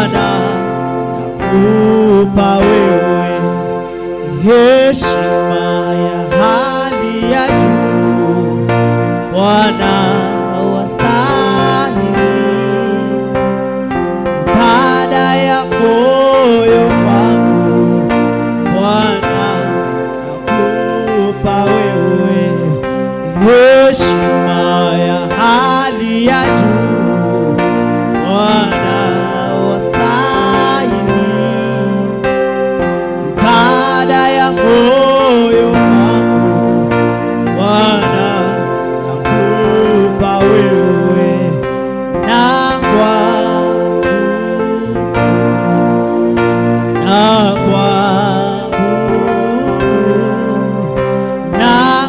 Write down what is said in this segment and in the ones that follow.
Bwana nakupa wewe heshima ya hali ya juu, Bwana wastahili ibada ya moyo wangu. Bwana nakupa wewe heshima ya hali ya juu, Bwana wastahili ibada ya moyo wangu. Bwana nakupa wewe na kuabudu na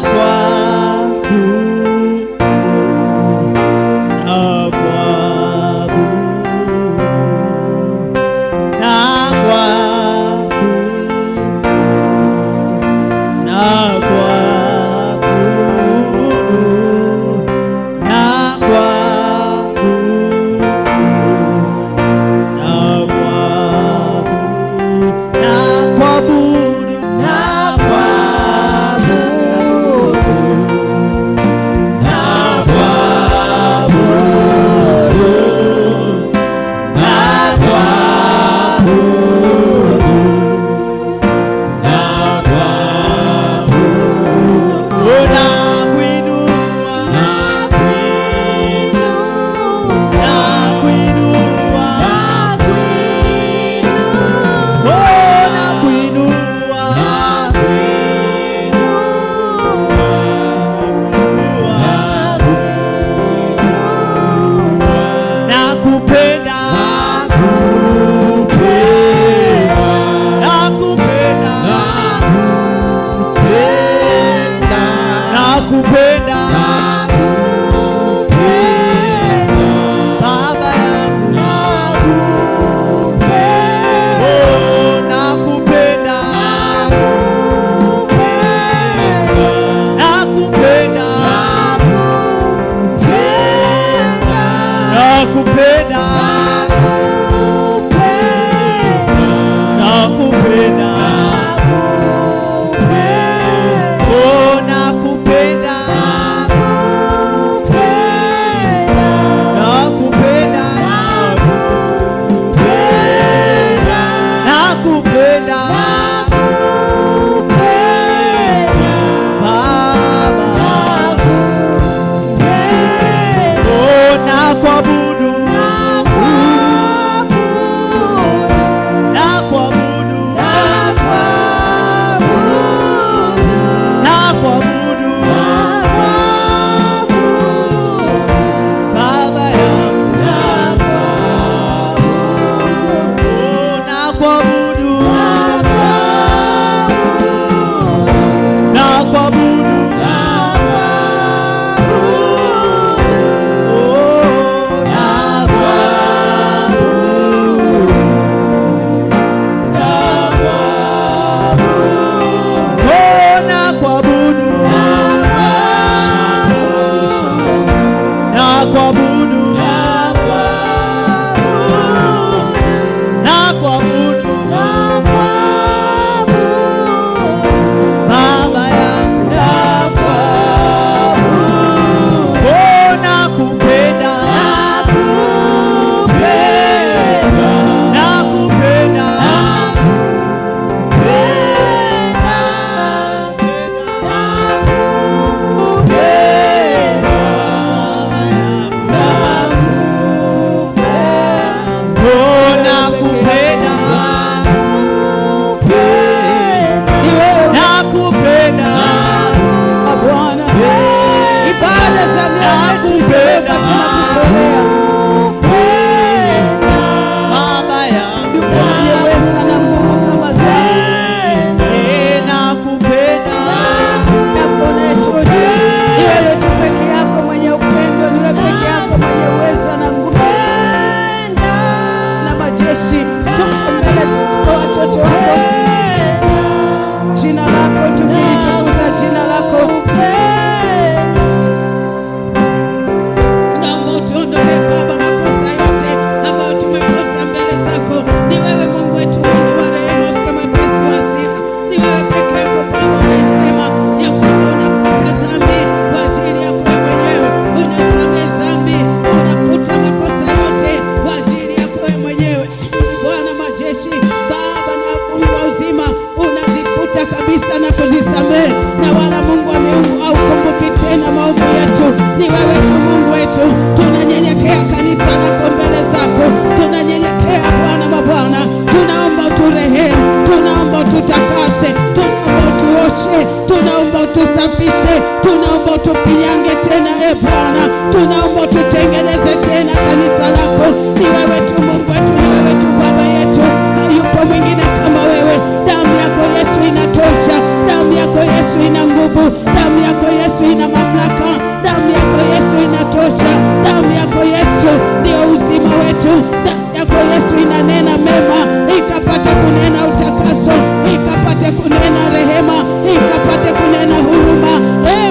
kabisa na kuzisamehe, na wala Mungu wa miungu au kumbuki tena maovu yetu. Ni wewe tu Mungu wetu, tunanyenyekea kanisa lako mbele zako, tunanyenyekea Bwana mabwana, tunaomba uturehemu, tunaomba ututakase, tunaomba utuoshe, tunaomba utusafishe, tunaomba utufinyange tena Bwana, tunaomba ututengeneze tena kanisa lako. Ni wewe tu Mungu wetu, ni wewe tu Baba yetu, hayupo mwingine kama wewe. Damu yako Yesu inatosha, damu yako Yesu ina nguvu, damu yako Yesu ina mamlaka, damu yako Yesu inatosha, damu yako Yesu ndio uzima wetu, damu yako Yesu inanena mema, ikapate kunena utakaso, ikapate kunena rehema, ikapate kunena huruma.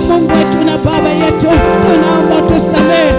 Mungu wetu na Baba yetu, tunaomba tusamehe,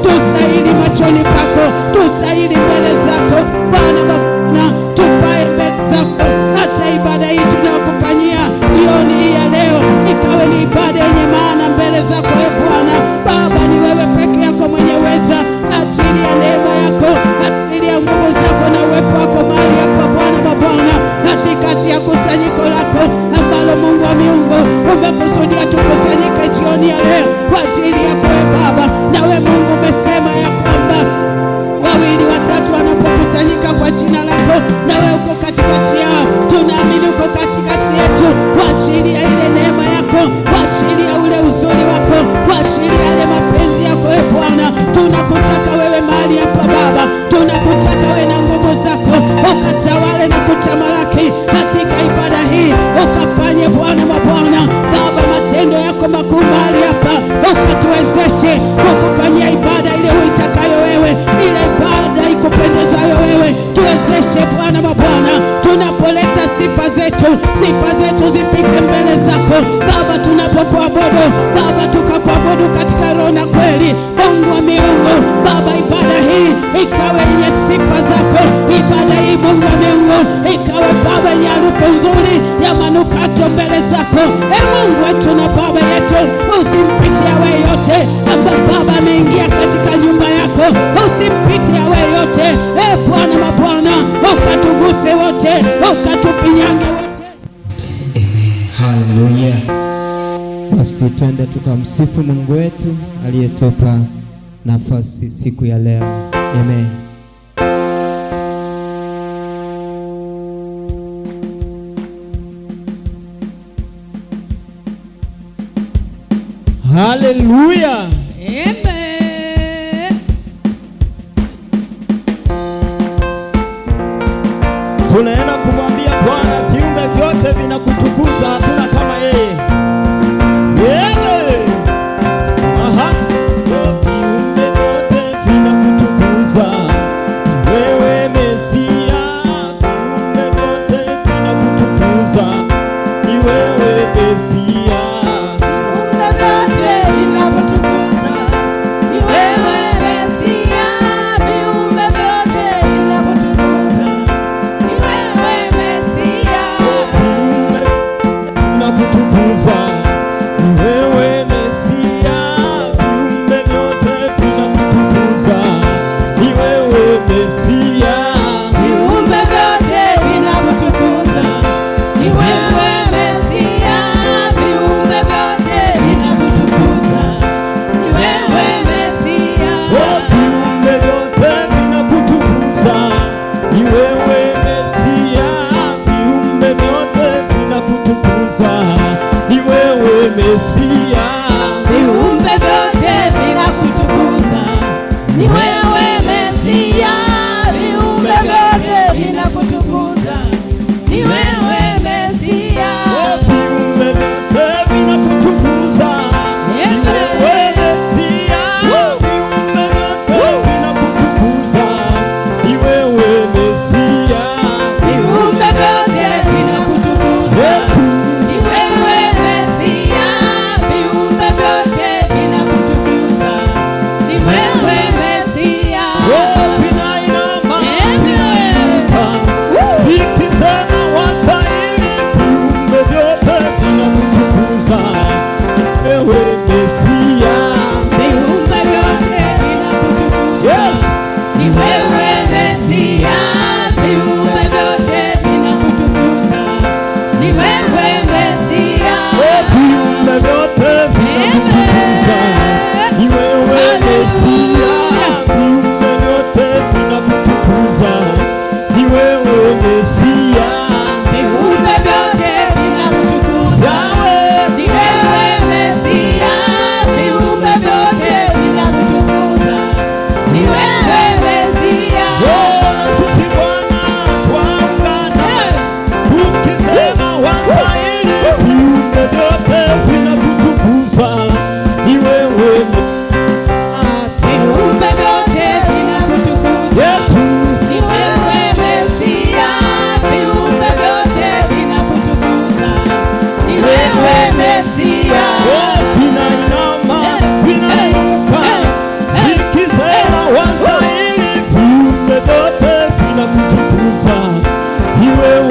tustahili machoni pako, tustahili mbele zako Bwana Bwana, tufae mbele zako. Hata ibada hii tunayokufanyia jioni hii ya leo ikawe ni ibada yenye maana mbele zako Bwana Baba. Ni wewe peke yako mwenye uweza, ajili ya neema yako, ajili ya nguvu zako na uwepo wako mahali hapa Bwana Bwana, katikati ya kusanyiko lako ambalo Mungu wa miungu umekusudia tukusanyike jioni ya leo kwa ajili yako Baba. Nawe Mungu umesema ya kwamba wawili watatu wanapokusanyika kwa jina lako, nawe uko katikati yao. Tunaamini uko katikati yetu kwa ajili ya ile neema yako, kwa ajili ya ule uzuri wako, kwa ajili ya ile mapenzi yako Bwana. Tunakutaka wewe mahali hapa Baba, tunakutaka wewe na nguvu zako ukatawale na kutamalaki katika ibada hii, ukafanye Bwana mabwana Baba matendo yako makuu mahali hapa, ukatuwezeshe kukufanyia ibada ile uitakayo wewe, ile ibada ikupendezayo wewe. Tuwezeshe Bwana mabwana, tunapoleta sifa zetu zifike mbele zako Baba, tunapokuabudu Baba, tukakuabudu katika roho na kweli. Mungu wa miungu Baba, ibada hii ikawe yenye sifa zako, ibada hii Mungu wa miungu ikawe Baba yenye harufu nzuri ya manukato mbele zako. Mungu wetu na Baba yetu, usimpite awe yote ambaye Baba ameingia katika nyumba yako, usimpite awe yote Bwana mabwana, ukatuguse wote, ukatufinyange wote. Haleluya. Basi twende tukamsifu Mungu wetu aliyetupa nafasi siku ya leo. Amen. Haleluya. Amen. Tunaenda kumwambia Bwana, viumbe vyote vinakutukuza, hakuna kama yeye. Yeye. Aha. Viumbe vyote vinakutukuza, wewe Mesia. Viumbe vyote vinakutukuza, ni wewe Mesia. Viumbe vyote vinakutukuza, ni wewe Mesia.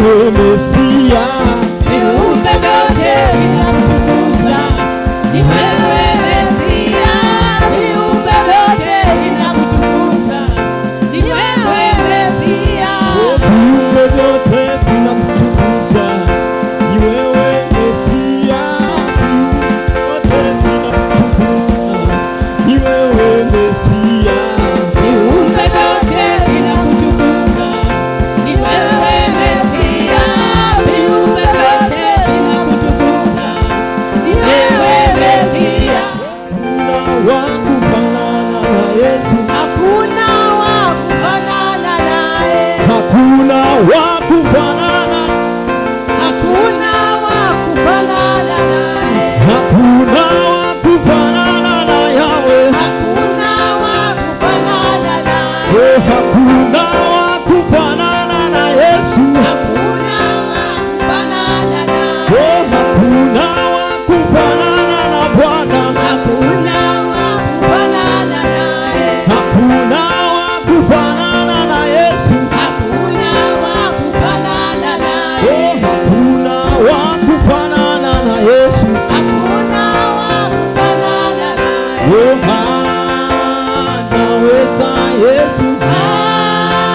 wewe Mesia. Viumbe vyote vinamtukuza, ni wewe Mesia. Viumbe vyote vinamtukuza, ni wewe Mesia. Viumbe vyote vinamtukuza, ni wewe Mesia. Viumbe vinamtukuza, ni wewe Mesia. Viumbe vyote vinakutukuza, ni wewe Mesia. Viumbe vyote vinakutukuza, ni wewe Mesia. Hakuna wa kufanana na Yesu. Hakuna wa kufanana naye. Hakuna wa kufanana. Hakuna wa kufanana naye. Hakuna wa kufanana na Yahweh. Hakuna wa kufanana naye. Oh, hakuna wa kufanana na Yesu. Hakuna wa kufanana naye. Oh, hakuna wa kufanana na Bwana. Hakuna wa kufanana naye. Hakuna wa kufanana na Yesu. Hakuna wa kufanana naye. Oh, hakuna wa kufanana na Yesu. Hakuna wa kufanana naye. Oh, anaweza Yesu. Anaweza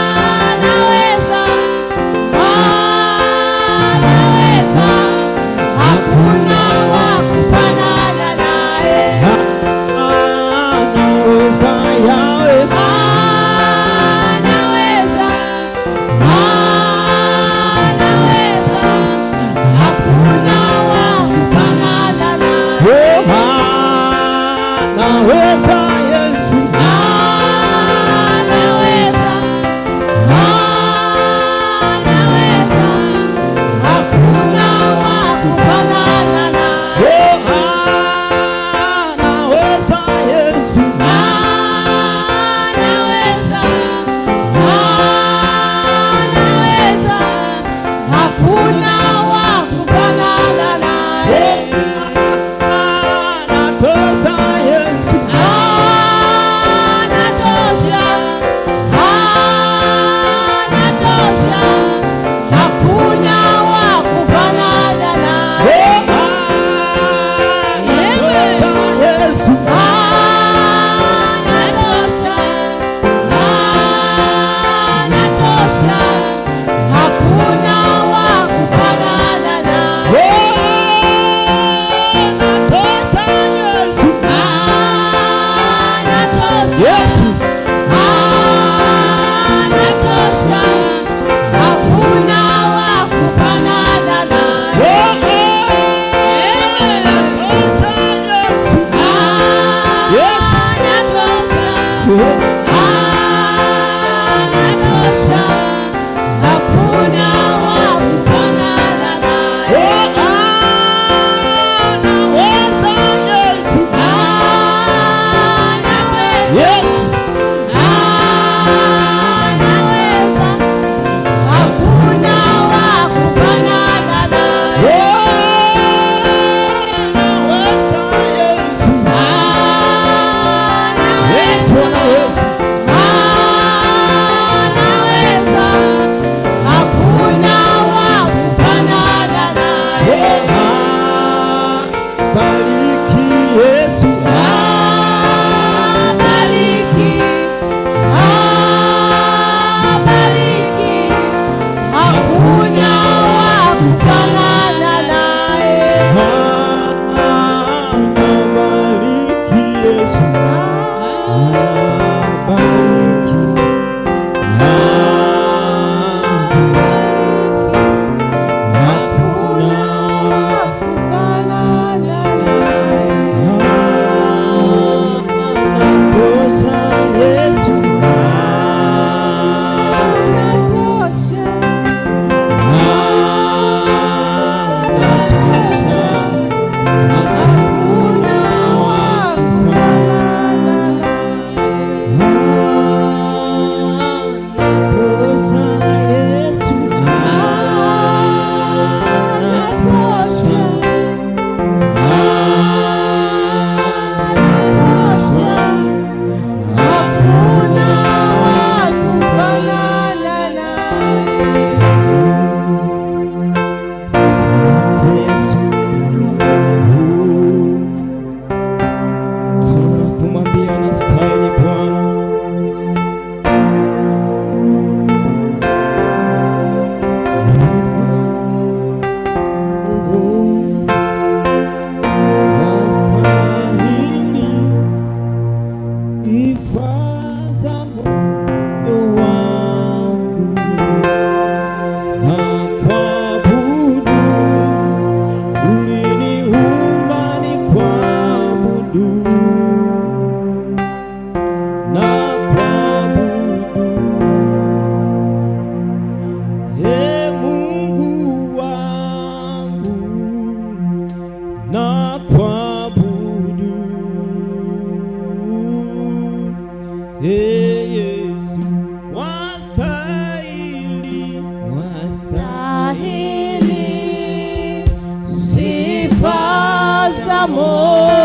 damu